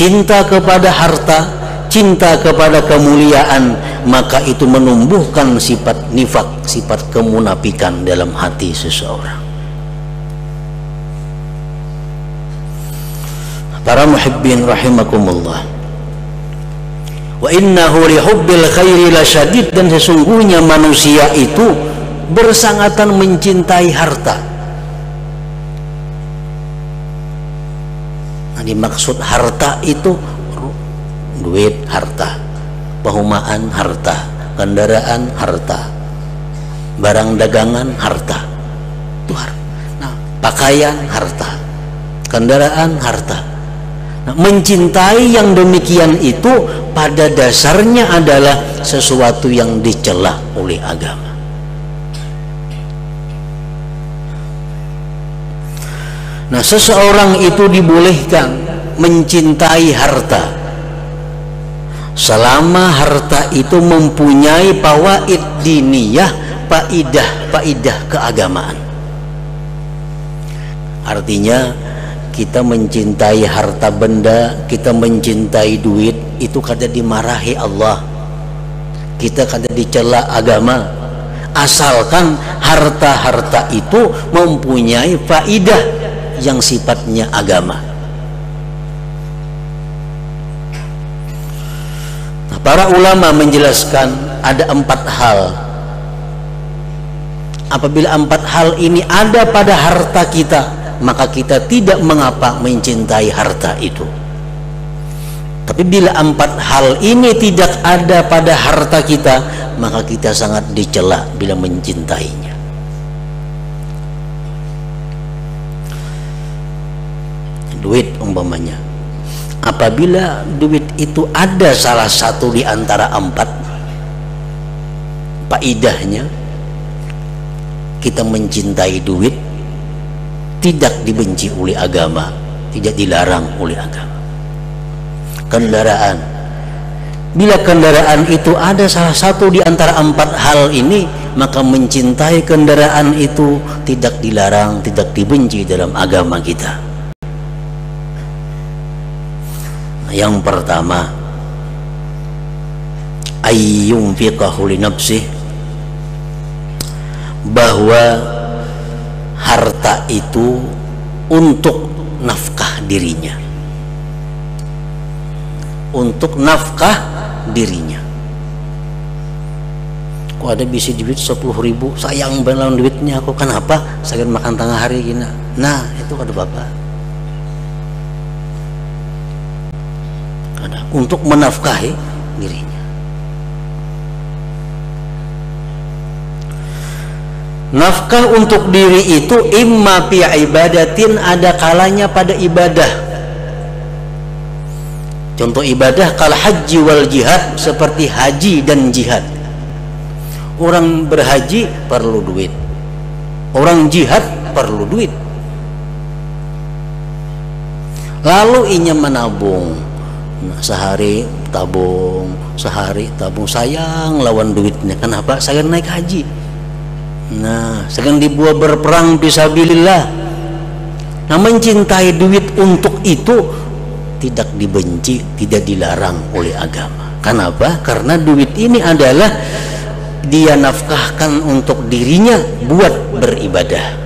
cinta kepada harta, cinta kepada kemuliaan, maka itu menumbuhkan sifat nifak, sifat kemunafikan dalam hati seseorang. Para muhibbin rahimakumullah, wa innahu lihubbil khairi lasyadid, dan sesungguhnya manusia itu bersangatan mencintai harta. Nah, dimaksud harta itu duit harta, perumahan harta, kendaraan harta, barang dagangan harta, itu harta. Nah, pakaian harta, kendaraan harta. Nah, mencintai yang demikian itu pada dasarnya adalah sesuatu yang dicela oleh agama. Nah, seseorang itu dibolehkan mencintai harta selama harta itu mempunyai fawaid diniyah, faidah keagamaan. Artinya kita mencintai harta benda, kita mencintai duit, itu kada dimarahi Allah, kita kada dicela agama, asalkan harta-harta itu mempunyai faidah yang sifatnya agama. Nah, para ulama menjelaskan ada 4 hal. Apabila 4 hal ini ada pada harta kita, maka kita tidak mengapa mencintai harta itu. Tapi bila 4 hal ini tidak ada pada harta kita, maka kita sangat dicela bila mencintainya. Duit umpamanya, apabila duit itu ada salah satu di antara 4 faidahnya, kita mencintai duit, tidak dibenci oleh agama, tidak dilarang oleh agama. Kendaraan, bila kendaraan itu ada salah satu di antara 4 hal ini, maka mencintai kendaraan itu tidak dilarang, tidak dibenci dalam agama kita. Yang pertama, ayyunfiqahu li nafsih, bahwa harta itu untuk nafkah dirinya, untuk nafkah dirinya. Kok ada bisa duit 10.000, sayang banget duitnya aku, kenapa saya makan tengah hari gini. Nah, itu ada bapak untuk menafkahi dirinya. Nafkah untuk diri itu imma fi ibadatin, ada kalanya pada ibadah. Contoh ibadah kal haji wal jihad, seperti haji dan jihad. Orang berhaji perlu duit, orang jihad perlu duit. Lalu inya menabung. Nah, sehari tabung, sayang lawan duitnya. Kenapa? Saya naik haji. Nah, sedang dibuat berperang fisabilillah. Nah, mencintai duit untuk itu tidak dibenci, tidak dilarang oleh agama. Kenapa? Karena duit ini adalah dia nafkahkan untuk dirinya buat beribadah.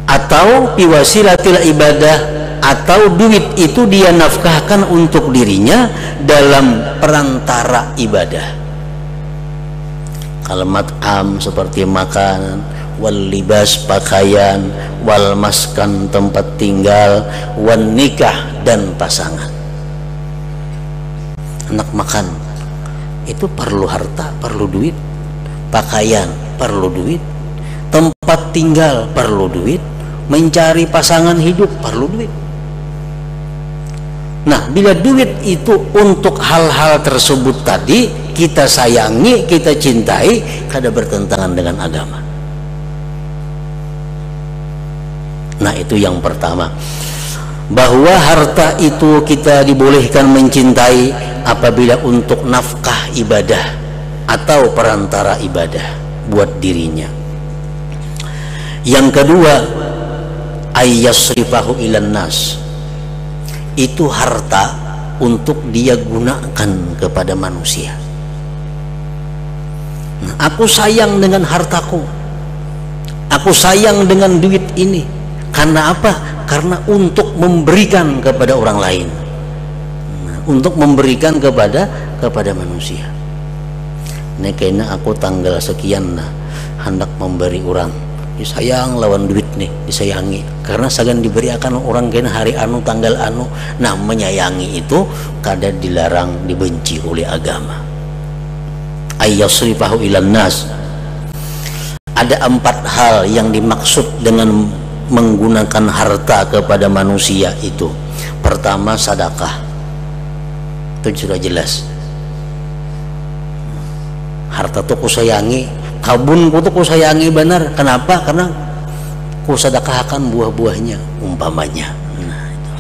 Atau piwasilatil ibadah, atau duit itu dia nafkahkan untuk dirinya dalam perantara ibadah. Kalimat am seperti makan, wal libas pakaian, wal maskan tempat tinggal, wan nikah dan pasangan. Anak makan itu perlu harta, perlu duit, pakaian perlu duit, tempat tinggal perlu duit, mencari pasangan hidup perlu duit. Nah, bila duit itu untuk hal-hal tersebut tadi kita sayangi, kita cintai, kada bertentangan dengan agama. Nah, itu yang pertama, bahwa harta itu kita dibolehkan mencintai apabila untuk nafkah ibadah atau perantara ibadah buat dirinya. Yang kedua, ayyasrifahu ilan nas, itu harta untuk dia gunakan kepada manusia. Nah, aku sayang dengan hartaku, aku sayang dengan duit ini. Karena apa? Karena untuk memberikan kepada orang lain, nah, untuk memberikan kepada manusia. Ini kayaknya aku tanggal sekian nah hendak memberi orang, disayang lawan duit nih, disayangi karena sagan diberi akan orang kena hari anu tanggal anu. Nah, menyayangi itu kada dilarang, dibenci oleh agama. Ayyasrifahu ilan nas. Ada 4 hal yang dimaksud dengan menggunakan harta kepada manusia itu. Pertama, sedekah. Itu sudah jelas. Harta tuh kusayangi, kabun ku tuh kusayangi benar. Kenapa? Karena kusedekahkan buah-buahnya umpamanya. Nah, itu.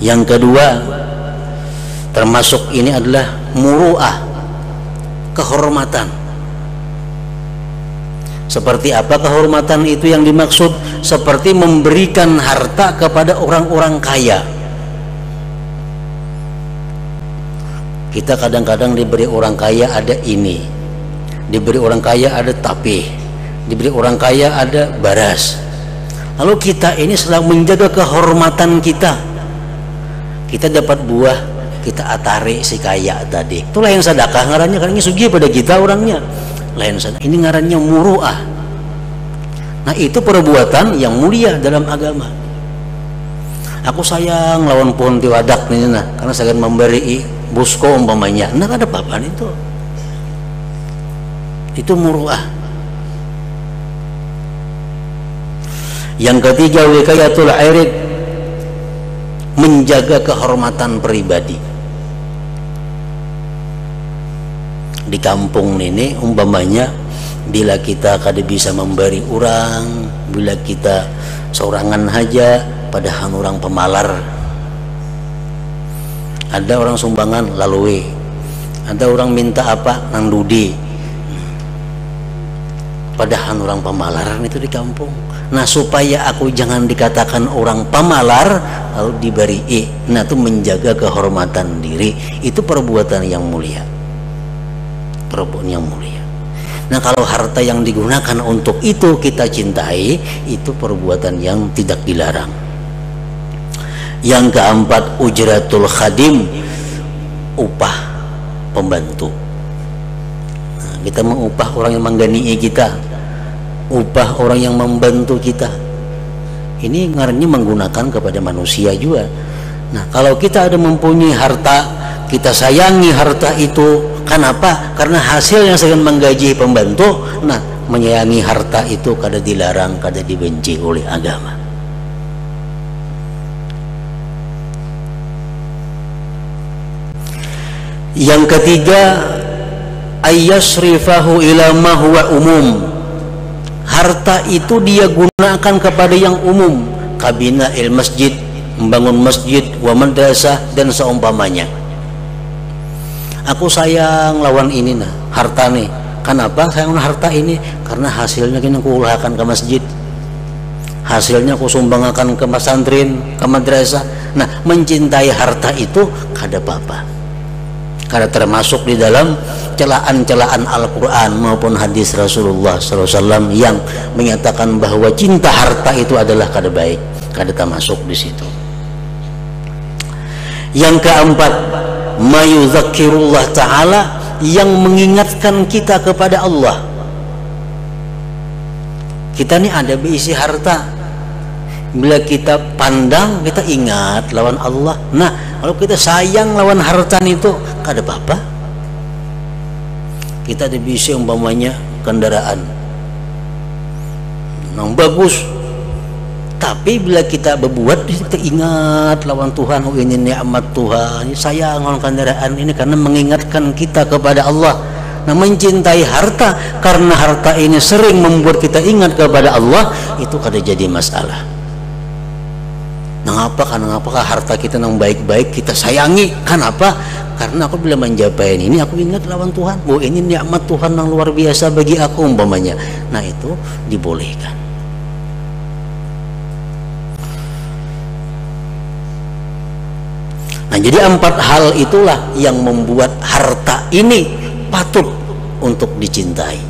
Yang kedua, termasuk ini adalah muru'ah, kehormatan. Seperti apa kehormatan itu yang dimaksud? Seperti memberikan harta kepada orang-orang kaya. Kita kadang-kadang diberi orang kaya ada ini, diberi orang kaya ada tapih, diberi orang kaya ada baras. Lalu kita ini sedang menjaga kehormatan kita. Kita dapat buah, kita atari si kaya tadi. Itulah yang sedekah ngarannya, karena ini sugih pada kita orangnya. Lain sedekah, ini ngarannya muru'ah. Nah, itu perbuatan yang mulia dalam agama. Aku sayang lawan pohon tiwadak nih, nah, karena saya akan memberi busko umpamanya. Nah, ada apa-apaan itu? Itu muru'ah. Yang ketiga, wikayatul airid, menjaga kehormatan pribadi. Di kampung ini umpamanya, bila kita kada bisa memberi orang, bila kita seorangan aja, padahal orang pemalar, ada orang sumbangan lalui, ada orang minta apa nang dudi, padahal orang pemalaran itu di kampung. Nah, supaya aku jangan dikatakan orang pemalar lalu diberi nah itu menjaga kehormatan diri, itu perbuatan yang mulia, perbuatan yang mulia. Nah, kalau harta yang digunakan untuk itu kita cintai, itu perbuatan yang tidak dilarang. Yang keempat, ujratul khadim, upah pembantu. Nah, kita mengupah orang yang menggani kita, upah orang yang membantu kita. Ini ngarannya menggunakan kepada manusia juga. Nah, kalau kita ada mempunyai harta, kita sayangi harta itu. Kenapa? Karena hasil yang sedang menggaji pembantu. Nah, menyayangi harta itu kada dilarang, kada dibenci oleh agama. Yang ketiga, ayyasrifahu ila ma huwa umum. Harta itu dia gunakan kepada yang umum, kabina il masjid, membangun masjid, wa madrasah dan seumpamanya. Aku sayang lawan ini nah, harta nih. Kenapa sayang harta ini? Karena hasilnya kini aku ulahkan ke masjid, hasilnya aku sumbangkan ke pesantren, ke madrasah. Nah, mencintai harta itu kada apa-apa, kada termasuk di dalam celaan-celaan Al-Quran maupun hadis Rasulullah SAW yang menyatakan bahwa cinta harta itu adalah kada baik, kada termasuk di situ. Yang keempat, mayudzakirullah ta'ala, yang mengingatkan kita kepada Allah. Kita ini ada berisi harta, bila kita pandang kita ingat lawan Allah. Nah, kalau kita sayang lawan harta itu kada apa-apa. Kita ada berisi umpamanya kendaraan yang bagus, tapi bila kita berbuat kita ingat lawan Tuhan, oh ini nikmat Tuhan, ini sayang lawan kendaraan ini karena mengingatkan kita kepada Allah. Nah, mencintai harta karena harta ini sering membuat kita ingat kepada Allah, itu kada jadi masalah. Nah, apakah harta kita yang baik-baik kita sayangi? Kenapa? Karena aku bila menjapai ini aku ingat lawan Tuhan, oh ini nikmat Tuhan yang luar biasa bagi aku umpamanya. Nah, itu dibolehkan. Nah, jadi 4 hal itulah yang membuat harta ini patut untuk dicintai.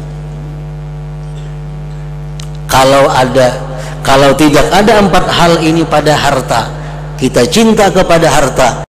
Kalau tidak ada 4 hal ini pada harta, kita cinta kepada harta,